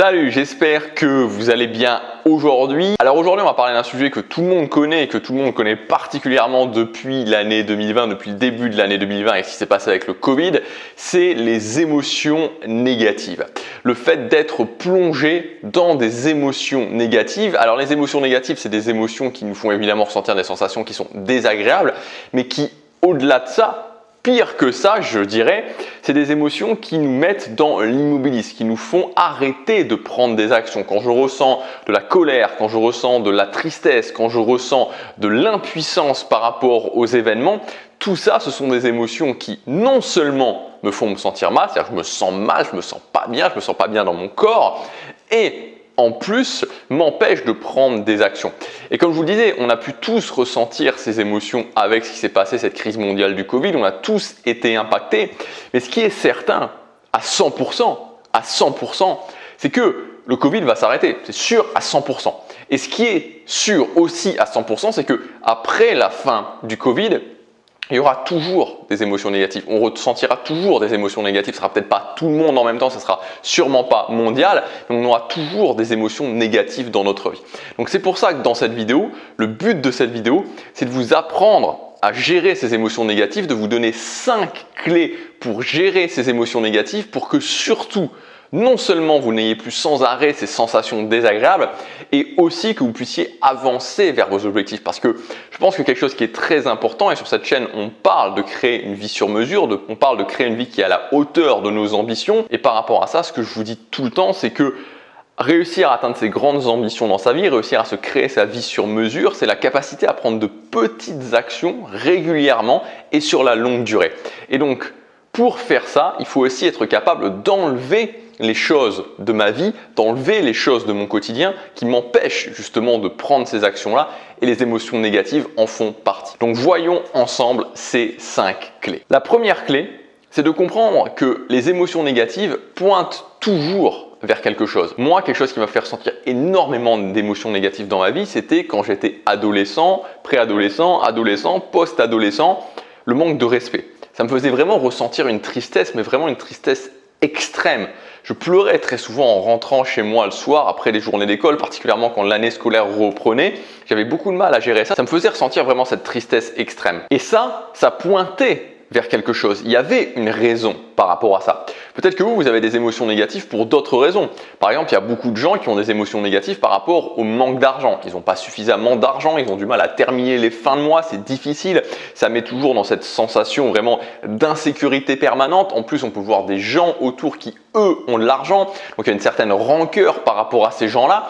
Salut, j'espère que vous allez bien aujourd'hui. Alors aujourd'hui, on va parler d'un sujet que tout le monde connaît et que tout le monde connaît particulièrement depuis l'année 2020, depuis le début de l'année 2020 et ce qui s'est passé avec le Covid, c'est les émotions négatives. Le fait d'être plongé dans des émotions négatives. Alors les émotions négatives, c'est des émotions qui nous font évidemment ressentir des sensations qui sont désagréables, mais qui, au-delà de ça, pire que ça, je dirais, c'est des émotions qui nous mettent dans l'immobilisme, qui nous font arrêter de prendre des actions. Quand je ressens de la colère, quand je ressens de la tristesse, quand je ressens de l'impuissance par rapport aux événements, tout ça, ce sont des émotions qui non seulement me font me sentir mal, c'est-à-dire que je me sens mal, je me sens pas bien dans mon corps, et en plus, m'empêche de prendre des actions. Et comme je vous le disais, on a pu tous ressentir ces émotions avec ce qui s'est passé, cette crise mondiale du Covid. On a tous été impactés. Mais ce qui est certain, à 100%, c'est que le Covid va s'arrêter. C'est sûr à 100%. Et ce qui est sûr aussi à 100%, c'est que après la fin du Covid, il y aura toujours des émotions négatives. On ressentira toujours des émotions négatives. Ce sera peut-être pas tout le monde en même temps, ce sera sûrement pas mondial, mais on aura toujours des émotions négatives dans notre vie. Donc c'est pour ça que dans cette vidéo, le but de cette vidéo, c'est de vous apprendre à gérer ces émotions négatives, de vous donner 5 clés pour gérer ces émotions négatives pour que surtout, non seulement vous n'ayez plus sans arrêt ces sensations désagréables et aussi que vous puissiez avancer vers vos objectifs. Parce que je pense que quelque chose qui est très important, et sur cette chaîne on parle de créer une vie sur mesure, on parle de créer une vie qui est à la hauteur de nos ambitions. Et par rapport à ça, ce que je vous dis tout le temps, c'est que réussir à atteindre ses grandes ambitions dans sa vie, réussir à se créer sa vie sur mesure, c'est la capacité à prendre de petites actions régulièrement et sur la longue durée. Et donc pour faire ça, il faut aussi être capable d'enlever les choses de ma vie, d'enlever les choses de mon quotidien qui m'empêchent justement de prendre ces actions-là, et les émotions négatives en font partie. Donc voyons ensemble ces 5 clés. La première clé, c'est de comprendre que les émotions négatives pointent toujours vers quelque chose. Moi, quelque chose qui m'a fait ressentir énormément d'émotions négatives dans ma vie, c'était quand j'étais adolescent, préadolescent, adolescent, post-adolescent, le manque de respect. Ça me faisait vraiment ressentir une tristesse, mais vraiment une tristesse extrême. Je pleurais très souvent en rentrant chez moi le soir après les journées d'école, particulièrement quand l'année scolaire reprenait. J'avais beaucoup de mal à gérer ça. Ça me faisait ressentir vraiment cette tristesse extrême. Et ça pointait vers quelque chose. Il y avait une raison par rapport à ça. Peut-être que vous avez des émotions négatives pour d'autres raisons. Par exemple, il y a beaucoup de gens qui ont des émotions négatives par rapport au manque d'argent. Ils n'ont pas suffisamment d'argent, ils ont du mal à terminer les fins de mois, c'est difficile. Ça met toujours dans cette sensation vraiment d'insécurité permanente. En plus, on peut voir des gens autour qui, eux, ont de l'argent. Donc, il y a une certaine rancœur par rapport à ces gens-là.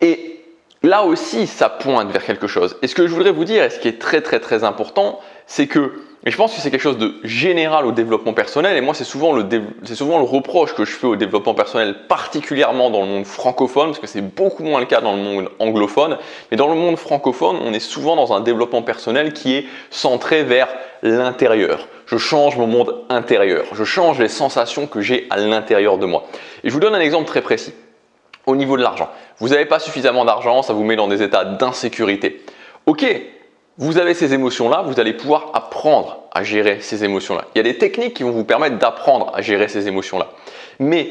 Et là aussi, ça pointe vers quelque chose. Et ce que je voudrais vous dire, et ce qui est très important, c'est que, et je pense que c'est quelque chose de général au développement personnel, et moi c'est souvent le reproche que je fais au développement personnel, particulièrement dans le monde francophone, parce que c'est beaucoup moins le cas dans le monde anglophone, mais dans le monde francophone, on est souvent dans un développement personnel qui est centré vers l'intérieur. Je change mon monde intérieur, je change les sensations que j'ai à l'intérieur de moi. Et je vous donne un exemple très précis. Au niveau de l'argent, vous n'avez pas suffisamment d'argent, ça vous met dans des états d'insécurité. Ok, vous avez ces émotions-là, vous allez pouvoir apprendre à gérer ces émotions-là. Il y a des techniques qui vont vous permettre d'apprendre à gérer ces émotions-là. Mais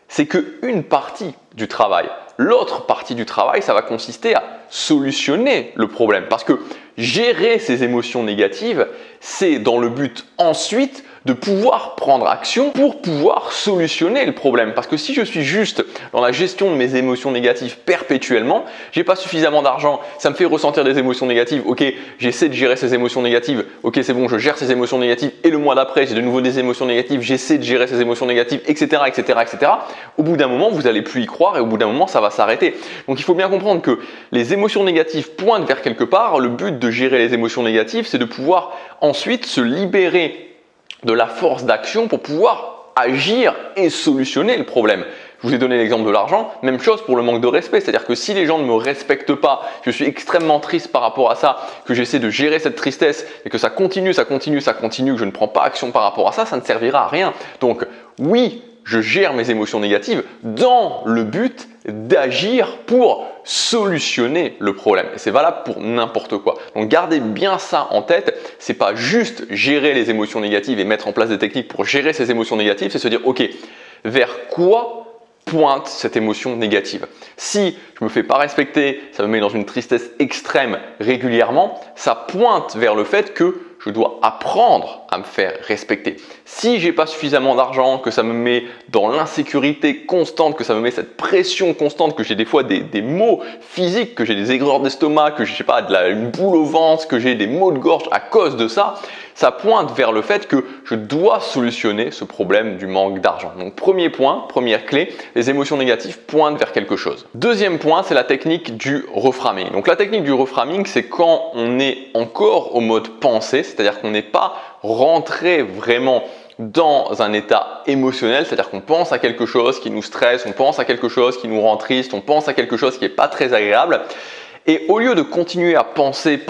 c'est qu'une partie du travail. L'autre partie du travail, ça va consister à solutionner le problème. Parce que gérer ces émotions négatives, c'est dans le but ensuite de pouvoir prendre action pour pouvoir solutionner le problème. Parce que si je suis juste dans la gestion de mes émotions négatives perpétuellement, j'ai pas suffisamment d'argent, ça me fait ressentir des émotions négatives, ok, j'essaie de gérer ces émotions négatives, ok c'est bon, je gère ces émotions négatives et le mois d'après j'ai de nouveau des émotions négatives, j'essaie de gérer ces émotions négatives, etc. Au bout d'un moment, vous n'allez plus y croire et au bout d'un moment, ça va s'arrêter. Donc il faut bien comprendre que les émotions négatives pointent vers quelque part. Le but de gérer les émotions négatives, c'est de pouvoir ensuite se libérer de la force d'action pour pouvoir agir et solutionner le problème. Je vous ai donné l'exemple de l'argent, même chose pour le manque de respect, c'est-à-dire que si les gens ne me respectent pas, je suis extrêmement triste par rapport à ça, que j'essaie de gérer cette tristesse et que ça continue, que je ne prends pas action par rapport à ça, ça ne servira à rien. Donc oui, je gère mes émotions négatives dans le but d'agir pour solutionner le problème. Et c'est valable pour n'importe quoi. Donc gardez bien ça en tête. C'est pas juste gérer les émotions négatives et mettre en place des techniques pour gérer ces émotions négatives, c'est se dire ok, vers quoi pointe cette émotion négative. Si je me fais pas respecter, ça me met dans une tristesse extrême régulièrement, ça pointe vers le fait que je dois apprendre à me faire respecter. Si j'ai pas suffisamment d'argent, que ça me met dans l'insécurité constante, que ça me met cette pression constante, que j'ai des fois des maux physiques, que j'ai des aigreurs d'estomac, que j'ai pas une boule au ventre, que j'ai des maux de gorge à cause de ça, ça pointe vers le fait que je dois solutionner ce problème du manque d'argent. Donc premier point, première clé, les émotions négatives pointent vers quelque chose. Deuxième point, c'est la technique du reframing. Donc la technique du reframing, c'est quand on est encore au mode pensée, c'est-à-dire qu'on n'est pas rentré vraiment dans un état émotionnel, c'est-à-dire qu'on pense à quelque chose qui nous stresse, on pense à quelque chose qui nous rend triste, on pense à quelque chose qui n'est pas très agréable. Et au lieu de continuer à penser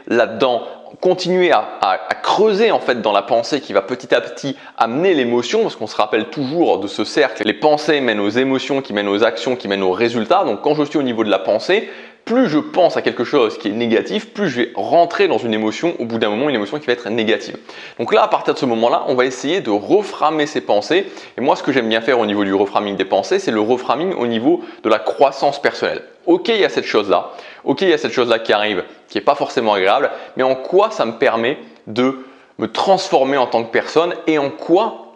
là-dedans, continuer à creuser en fait dans la pensée qui va petit à petit amener l'émotion, parce qu'on se rappelle toujours de ce cercle, les pensées mènent aux émotions, qui mènent aux actions, qui mènent aux résultats. Donc quand je suis au niveau de la pensée, plus je pense à quelque chose qui est négatif, plus je vais rentrer dans une émotion, au bout d'un moment, une émotion qui va être négative. Donc là, à partir de ce moment-là, on va essayer de reframer ces pensées. Et moi, ce que j'aime bien faire au niveau du reframing des pensées, c'est le reframing au niveau de la croissance personnelle. Ok, il y a cette chose-là. Ok, il y a cette chose-là qui arrive, qui n'est pas forcément agréable, mais en quoi ça me permet de me transformer en tant que personne et en quoi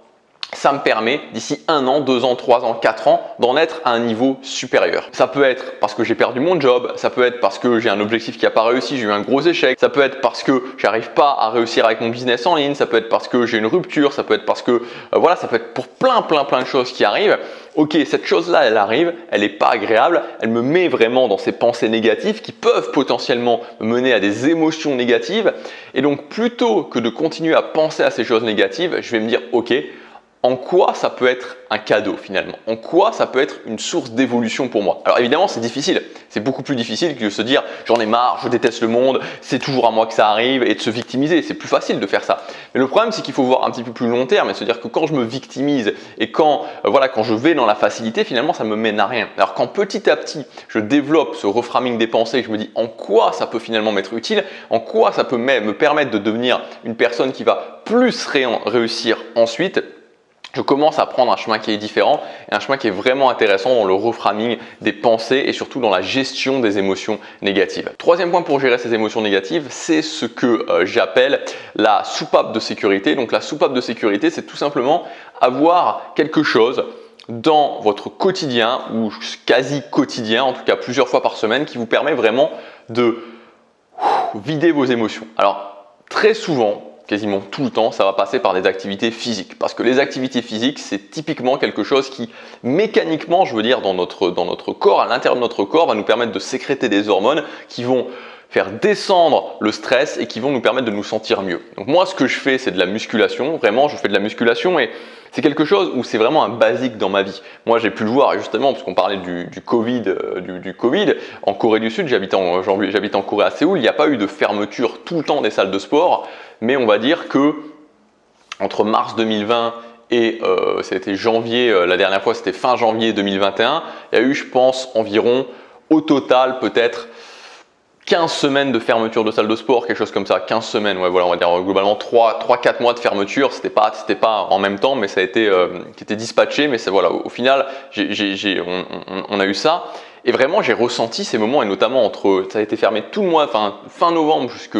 ça me permet d'ici 1 an, 2 ans, 3 ans, 4 ans d'en être à un niveau supérieur. Ça peut être parce que j'ai perdu mon job, ça peut être parce que j'ai un objectif qui n'a pas réussi, j'ai eu un gros échec, ça peut être parce que j'arrive pas à réussir avec mon business en ligne, ça peut être parce que j'ai une rupture, ça peut être parce que voilà, ça peut être pour plein de choses qui arrivent. Ok, cette chose-là, elle arrive, elle n'est pas agréable, elle me met vraiment dans ces pensées négatives qui peuvent potentiellement me mener à des émotions négatives. Et donc, plutôt que de continuer à penser à ces choses négatives, je vais me dire, ok, en quoi ça peut être un cadeau finalement? En quoi ça peut être une source d'évolution pour moi? Alors évidemment, c'est difficile. C'est beaucoup plus difficile que de se dire j'en ai marre, je déteste le monde, c'est toujours à moi que ça arrive et de se victimiser. C'est plus facile de faire ça. Mais le problème, c'est qu'il faut voir un petit peu plus long terme et se dire que quand je me victimise et quand je vais dans la facilité, finalement, ça me mène à rien. Alors quand petit à petit, je développe ce reframing des pensées, je me dis en quoi ça peut finalement m'être utile, en quoi ça peut me permettre de devenir une personne qui va plus réussir ensuite, je commence à prendre un chemin qui est différent et un chemin qui est vraiment intéressant dans le reframing des pensées et surtout dans la gestion des émotions négatives. Troisième point pour gérer ces émotions négatives, c'est ce que j'appelle la soupape de sécurité. Donc la soupape de sécurité, c'est tout simplement avoir quelque chose dans votre quotidien ou quasi quotidien, en tout cas plusieurs fois par semaine, qui vous permet vraiment de vider vos émotions. Alors très souvent, quasiment tout le temps, ça va passer par des activités physiques. Parce que les activités physiques, c'est typiquement quelque chose qui, mécaniquement, je veux dire, dans notre corps, à l'intérieur de notre corps, va nous permettre de sécréter des hormones qui vont faire descendre le stress et qui vont nous permettre de nous sentir mieux. Donc moi, ce que je fais, c'est de la musculation. Vraiment, je fais de la musculation et c'est quelque chose où c'est vraiment un basique dans ma vie. Moi, j'ai pu le voir justement parce qu'on parlait du Covid, en Corée du Sud. J'habite en Corée à Séoul. Il n'y a pas eu de fermeture tout le temps des salles de sport, mais on va dire que entre mars 2020 et c'était janvier, la dernière fois c'était fin janvier 2021, il y a eu, je pense, environ au total peut-être 15 semaines de fermeture de salle de sport, quelque chose comme ça, 15 semaines, ouais, voilà, on va dire globalement 3-4 mois de fermeture, c'était pas en même temps, mais ça a été qui était dispatché, mais c'est voilà, au final, on a eu ça, et vraiment j'ai ressenti ces moments, et notamment ça a été fermé tout le mois, fin novembre jusque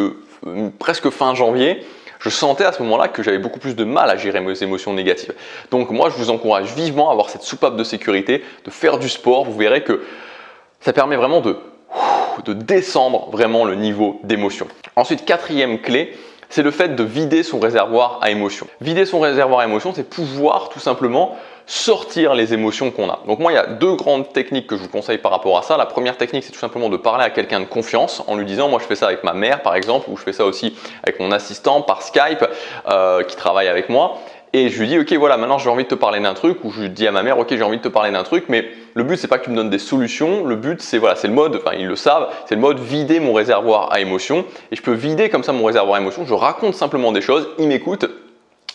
presque fin janvier, je sentais à ce moment-là que j'avais beaucoup plus de mal à gérer mes émotions négatives. Donc moi, je vous encourage vivement à avoir cette soupape de sécurité, de faire du sport, vous verrez que ça permet vraiment de descendre vraiment le niveau d'émotion. Ensuite, quatrième clé, c'est le fait de vider son réservoir à émotions. Vider son réservoir à émotions, c'est pouvoir tout simplement sortir les émotions qu'on a. Donc moi, il y a 2 grandes techniques que je vous conseille par rapport à ça. La première technique, c'est tout simplement de parler à quelqu'un de confiance en lui disant, moi je fais ça avec ma mère par exemple, ou je fais ça aussi avec mon assistant par Skype qui travaille avec moi. Et je lui dis, ok, voilà, maintenant j'ai envie de te parler d'un truc, ou je dis à ma mère, ok, j'ai envie de te parler d'un truc, mais le but, c'est pas que tu me donnes des solutions, le but, c'est voilà, c'est le mode, enfin ils le savent, c'est le mode vider mon réservoir à émotions. Et je peux vider comme ça mon réservoir à émotions, je raconte simplement des choses, il m'écoute.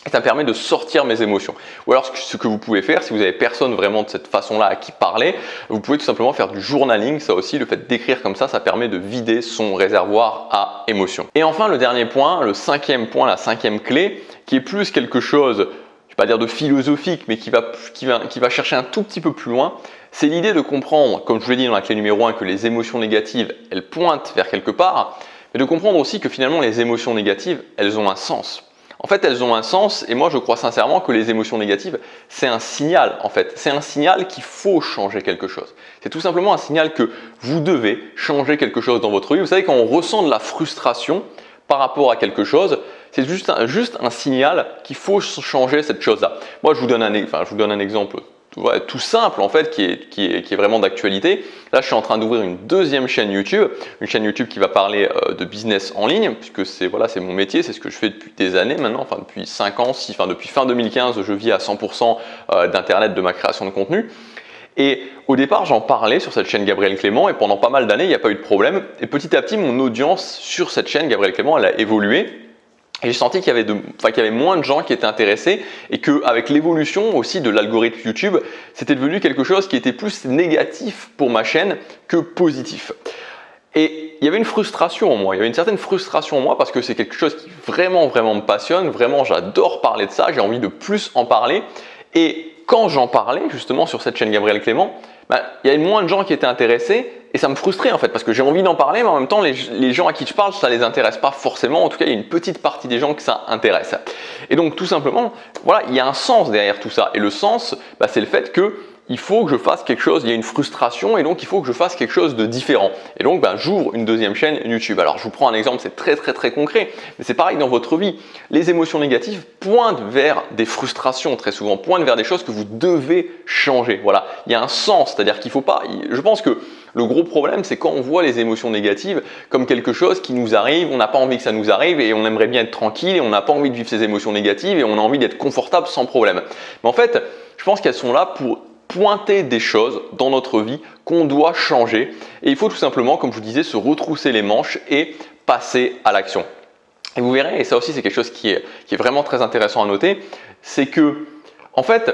Et ça me permet de sortir mes émotions. Ou alors ce que vous pouvez faire, si vous n'avez personne vraiment de cette façon-là à qui parler, vous pouvez tout simplement faire du journaling. Ça aussi, le fait d'écrire comme ça permet de vider son réservoir à émotions. Et enfin, le dernier point, le 5e point, la 5e clé, qui est plus quelque chose, je ne vais pas dire de philosophique, mais qui va chercher un tout petit peu plus loin. C'est l'idée de comprendre, comme je vous l'ai dit dans la clé numéro 1, que les émotions négatives, elles pointent vers quelque part, mais de comprendre aussi que finalement les émotions négatives, elles ont un sens. En fait, elles ont un sens et moi je crois sincèrement que les émotions négatives, c'est un signal en fait. C'est un signal qu'il faut changer quelque chose. C'est tout simplement un signal que vous devez changer quelque chose dans votre vie. Vous savez, quand on ressent de la frustration par rapport à quelque chose, c'est juste un signal qu'il faut changer cette chose-là. Moi, je vous donne un exemple tout simple en fait, qui est vraiment d'actualité. Là, je suis en train d'ouvrir une deuxième chaîne YouTube, une chaîne YouTube qui va parler de business en ligne, puisque c'est mon métier, c'est ce que je fais depuis des années maintenant, enfin depuis 5 ans, depuis fin 2015, je vis à 100% d'internet, de ma création de contenu. Et au départ, j'en parlais sur cette chaîne Gabriel Clément et pendant pas mal d'années, il n'y a pas eu de problème. Et petit à petit, mon audience sur cette chaîne Gabriel Clément, elle a évolué. Et j'ai senti qu'il y avait moins de gens qui étaient intéressés et qu'avec l'évolution aussi de l'algorithme YouTube, c'était devenu quelque chose qui était plus négatif pour ma chaîne que positif. Et il y avait une frustration en moi, il y avait une certaine frustration en moi parce que c'est quelque chose qui vraiment me passionne, vraiment j'adore parler de ça, j'ai envie de plus en parler. Et quand j'en parlais justement sur cette chaîne Gabriel Clément, il y avait moins de gens qui étaient intéressés et ça me frustrait en fait parce que j'ai envie d'en parler mais en même temps les gens à qui je parle ça les intéresse pas forcément, en tout cas il y a une petite partie des gens que ça intéresse. Et donc tout simplement, voilà, il y a un sens derrière tout ça et le sens c'est le fait que il faut que je fasse quelque chose, il y a une frustration et donc il faut que je fasse quelque chose de différent. Et donc j'ouvre une deuxième chaîne YouTube. Alors je vous prends un exemple, c'est très concret, mais c'est pareil dans votre vie. Les émotions négatives pointent vers des frustrations très souvent, pointent vers des choses que vous devez changer. Voilà, il y a un sens, c'est-à-dire qu'il faut pas, je pense que le gros problème, c'est quand on voit les émotions négatives comme quelque chose qui nous arrive, on n'a pas envie que ça nous arrive et on aimerait bien être tranquille et on n'a pas envie de vivre ces émotions négatives et on a envie d'être confortable sans problème. Mais en fait, je pense qu'elles sont là pour pointer des choses dans notre vie qu'on doit changer et il faut tout simplement, comme je vous disais, se retrousser les manches et passer à l'action. Et vous verrez, et ça aussi c'est quelque chose qui est vraiment très intéressant à noter, c'est que en fait,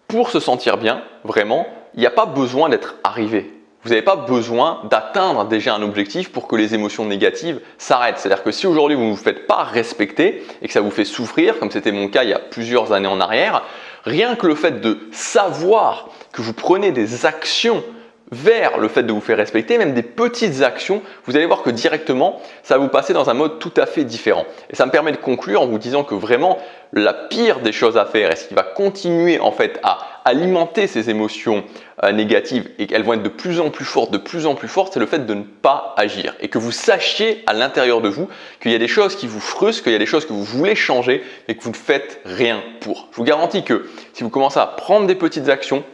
pour se sentir bien, vraiment, il n'y a pas besoin d'être arrivé. Vous n'avez pas besoin d'atteindre déjà un objectif pour que les émotions négatives s'arrêtent. C'est-à-dire que si aujourd'hui vous ne vous faites pas respecter et que ça vous fait souffrir, comme c'était mon cas il y a plusieurs années en arrière, rien que le fait de savoir que vous prenez des actions vers le fait de vous faire respecter, même des petites actions, vous allez voir que directement, ça va vous passer dans un mode tout à fait différent. Et ça me permet de conclure en vous disant que vraiment, la pire des choses à faire et ce qui va continuer en fait à alimenter ces émotions négatives et qu'elles vont être de plus en plus fortes, c'est le fait de ne pas agir et que vous sachiez à l'intérieur de vous qu'il y a des choses qui vous frustrent, qu'il y a des choses que vous voulez changer et que vous ne faites rien pour. Je vous garantis que si vous commencez à prendre des petites actions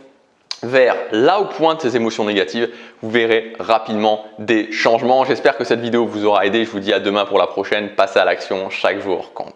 vers là où pointent ces émotions négatives, vous verrez rapidement des changements. J'espère que cette vidéo vous aura aidé. Je vous dis à demain pour la prochaine. Passez à l'action, chaque jour compte.